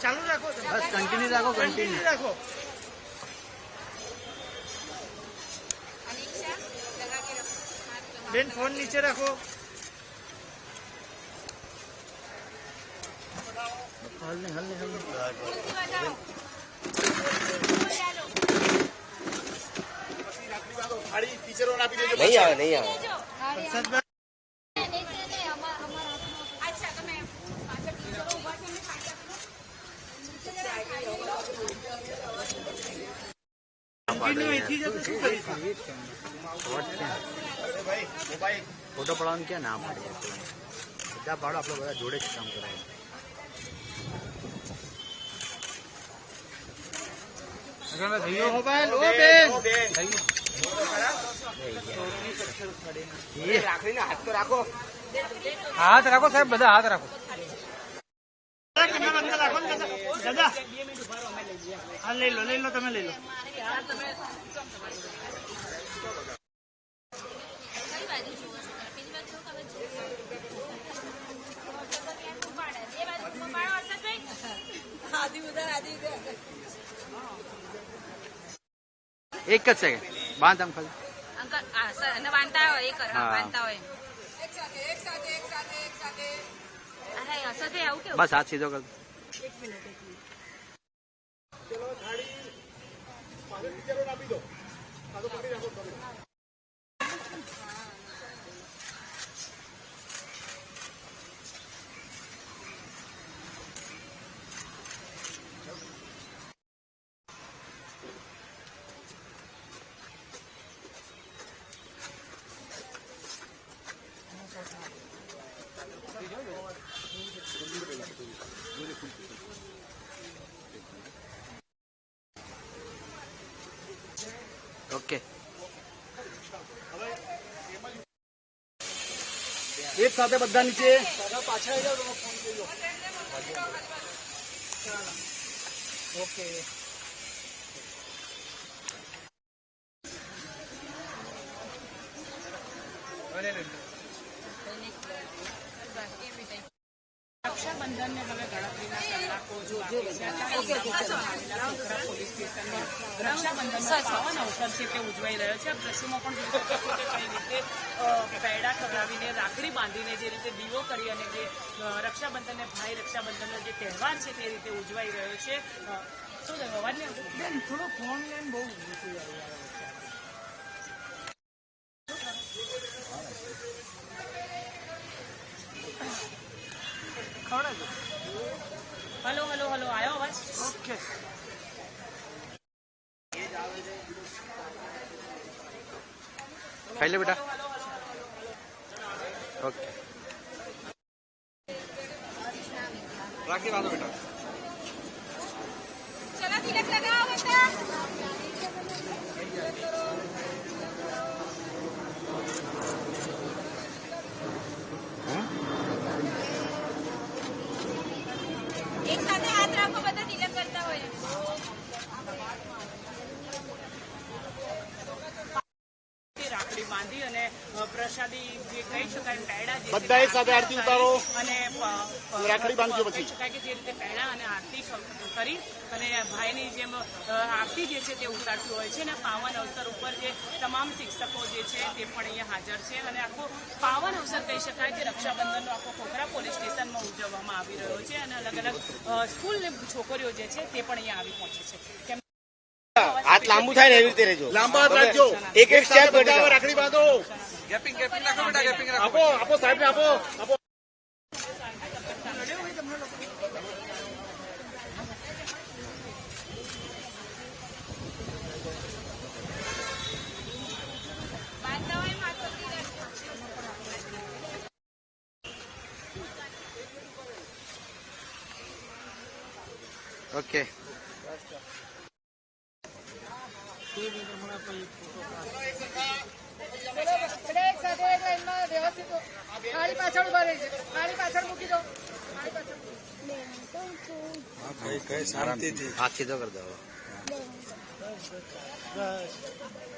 ચાલુ રાખો, બસ કન્ટિન્યુ રાખો, કન્ટિન્યુ રાખો. બેન ફોન નીચે રાખો. હલને હલને હલને. નહીં આવે, નહીં આવે. ફોટો પડાવવાનું ક્યાં ના પાડે, બધા પાડો, આપણે બધા જોડે જ કામ કરાય. હાથ તો રાખો, હાથ રાખો સાહેબ, બધા હાથ રાખો. દાદા હા લઈ લો તમે લઈ લો. એક જ સેકન્ડ બાંધ આમ ખાલી બાંધતા હોય બાંધતા હોય બસ હાથ સીધો કર. ઓકે એક સાથે બધા નીચે. પાછળ જાઓ, તમે ફોન કરી લો. ઓકે રક્ષાબંધન ને હવે ગણતરીના કલાકો પોલીસ સ્ટેશનમાં રક્ષાબંધનનો પાવન અવસર છે તે ઉજવાઈ રહ્યો છે. આ દ્રશ્યોમાં પણ જોઈ શકો છો કે કઈ રીતે પેડા ખવડાવીને રાખડી બાંધીને જે રીતે દીવો કરી અને જે રક્ષાબંધન ને ભાઈ રક્ષાબંધનનો જે તહેવાર છે તે રીતે ઉજવાઈ રહ્યો છે. શું થયું અવાજ નહીં આવતો? થોડો ફોન લઈને બહુ હલો હલો હલો આવ્યો અવાજ? ઓકે ખાઈ લે બેટા. ઓકે રાખી વાંધો બેટા. ચલો તિલક લગાવો બેટા. એક સાથે હાથ રાખો, બધા તિલક કરતા હોય. રાખડી બાંધી અને પ્રસાદી જે કહી શકાય પેડા જે બધા એક સાથે આરતી ઉતારો અને રાખડી બાંધજો પછી. કહી શકાય કે જે રીતે પેડા અને આરતી કરી અને ભાઈની જેમ આરતી જે છે તે ઉતારતું હોય છે. અને પાવન અવસર ઉપર જે તમામ શિક્ષકો જે છે તે પણ અહીંયા હાજર છે અને આખો પાવન અવસર કહી શકાય કે રક્ષાબંધનનો આખો ખોખરા પોલીસ સ્ટેશનમાં ઉજવવામાં આવી રહ્યો છે અને અલગ અલગ સ્કૂલની છોકરીઓ જે છે તે પણ અહીંયા આવી પહોંચે છે. હાથ લાંબુ થાય ને એવી રીતે રહેજો. લાંબા હાથ રાખજો. એક એક સ્ટેપ રાખડી બાંધો. ગેપિંગ રાખો બેટા, ગેપિંગ રાખો. આપો આપો સાહેબ ને આપો આપો. બાંધતા હોય માથો તિલક. ઓકે એક સાથે એક લાઈનમાં વ્યવસ્થિત થાળી પાછળ ઉભા રહેશે. થાળી પાછળ મૂકી દો. હાથ સીધો કરી દો. બસ